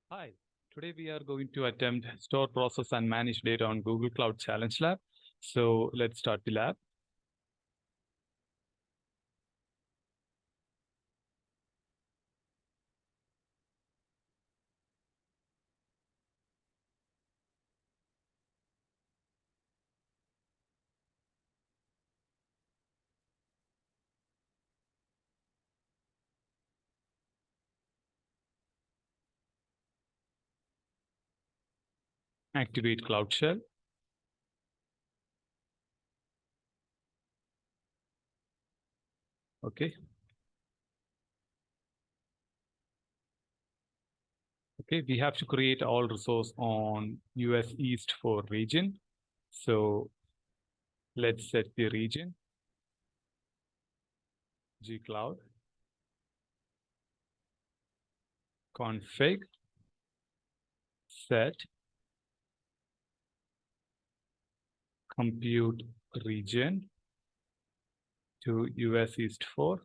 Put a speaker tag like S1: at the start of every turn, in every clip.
S1: Hi, today we are going to attempt store, process, and manage data on Google Cloud Challenge Lab. So let's start the lab. Activate Cloud Shell. Okay. Okay, we have to create all resource on US East for region. So let's set the region, gcloud, config, set, compute region to US East 4.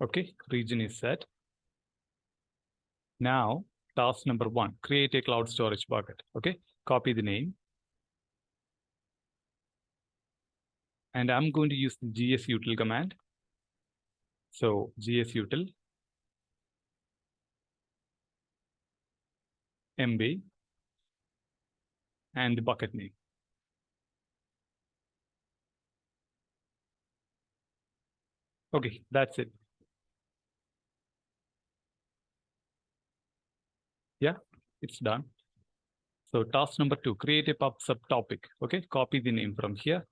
S1: Okay, region is set. Now, task number 1, create a cloud storage bucket. Okay, copy the name. And I'm going to use the gsutil command. So gsutil mb and the bucket name. Okay, that's it. Yeah, it's done. So task number 2, create a pub subtopic. Okay, copy the name from here.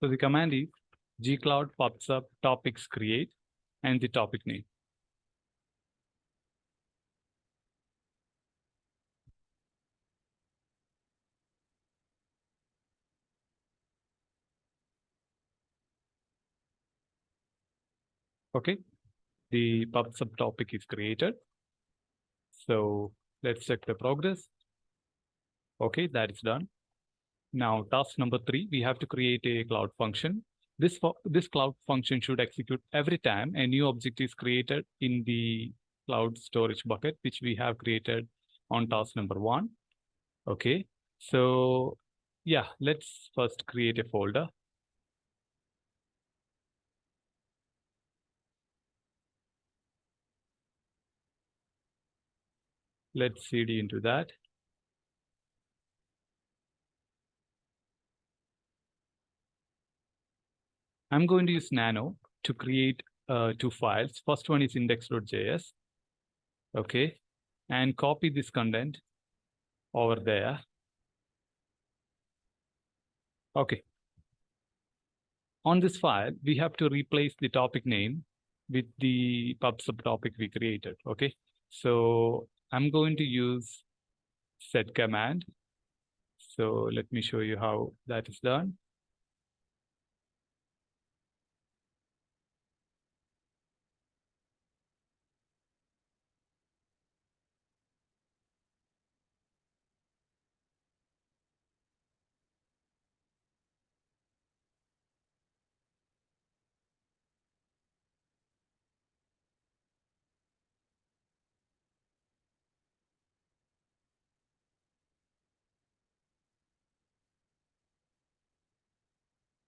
S1: So the command is gcloud pub topics create and the topic name. Okay, the pub subtopic is created. So let's check the progress. Okay, that is done. Now, task number 3, we have to create a cloud function. This cloud function should execute every time a new object is created in the cloud storage bucket, which we have created on task number 1. Okay, so yeah, let's first create a folder. Let's cd into that. I'm going to use Nano to create 2 files. First one is index.js. Okay, and copy this content over there. Okay. On this file, we have to replace the topic name with the pub subtopic we created. Okay. So I'm going to use set command. So let me show you how that is done.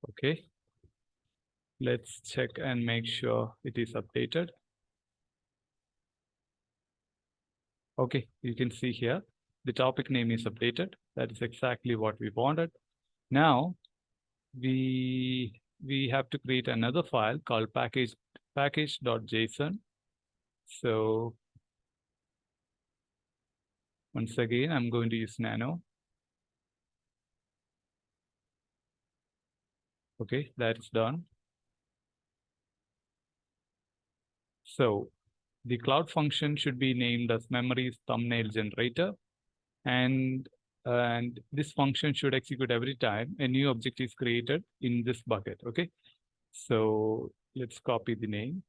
S1: Okay. Let's check and make sure it is updated. Okay, you can see here, the topic name is updated. That is exactly what we wanted. Now, we have to create another file called package.json. So once again, I'm going to use Nano. Okay, that's done. So the cloud function should be named as memories thumbnail generator. And and this function should execute every time a new object is created in this bucket. Okay, so let's copy the name.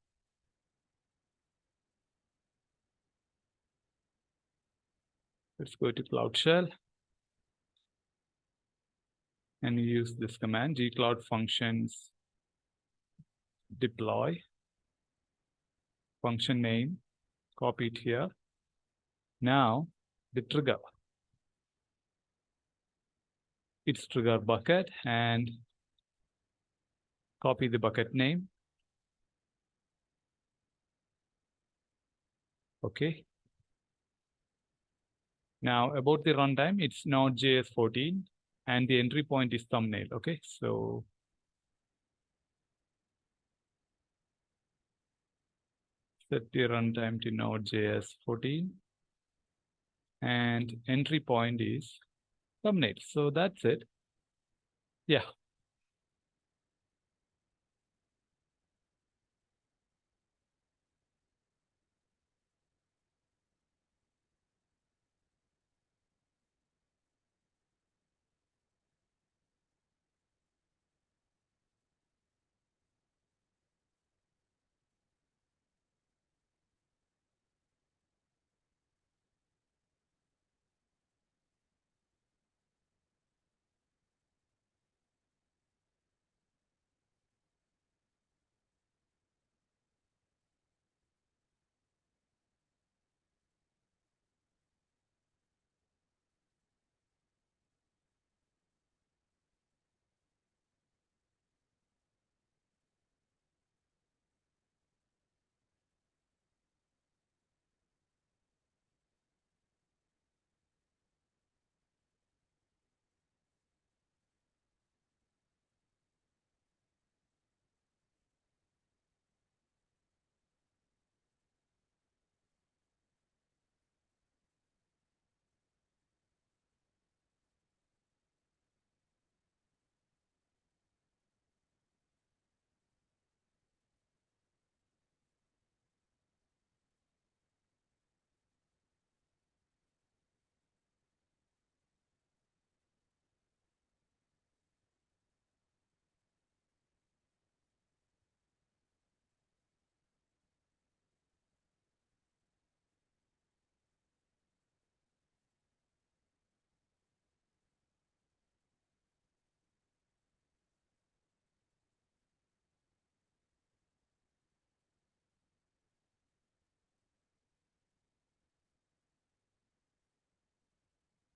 S1: Let's go to Cloud Shell and use this command, gcloud functions deploy function name, copy it here. Now the trigger, it's trigger bucket, and copy the bucket name. Okay. Now about the runtime, it's Node.js 14 and the entry point is thumbnail. Okay, so set the runtime to Node.js 14 and entry point is thumbnail. So that's it. Yeah.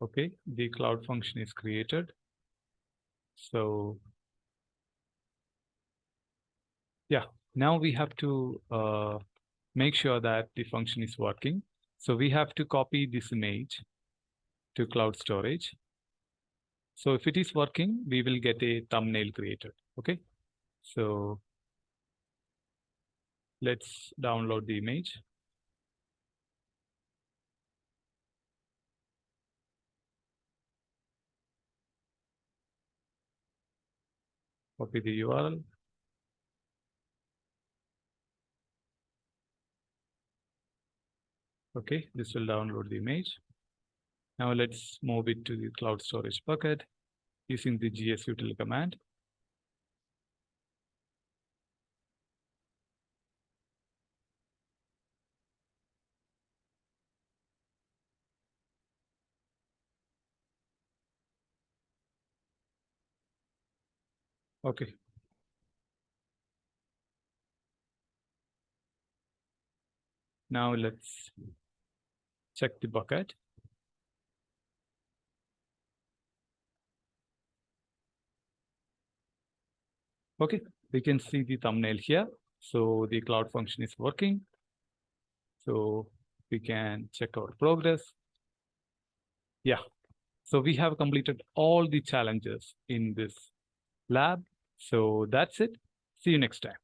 S1: Okay, the cloud function is created. So yeah, now we have to make sure that the function is working. So we have to copy this image to cloud storage. So if it is working, we will get a thumbnail created. Okay, so let's download the image. Copy the URL. Okay, this will download the image. Now let's move it to the cloud storage bucket using the gsutil command. Okay. Now let's check the bucket. Okay, we can see the thumbnail here. So the cloud function is working. So we can check our progress. Yeah, so we have completed all the challenges in this lab. So that's it. See you next time.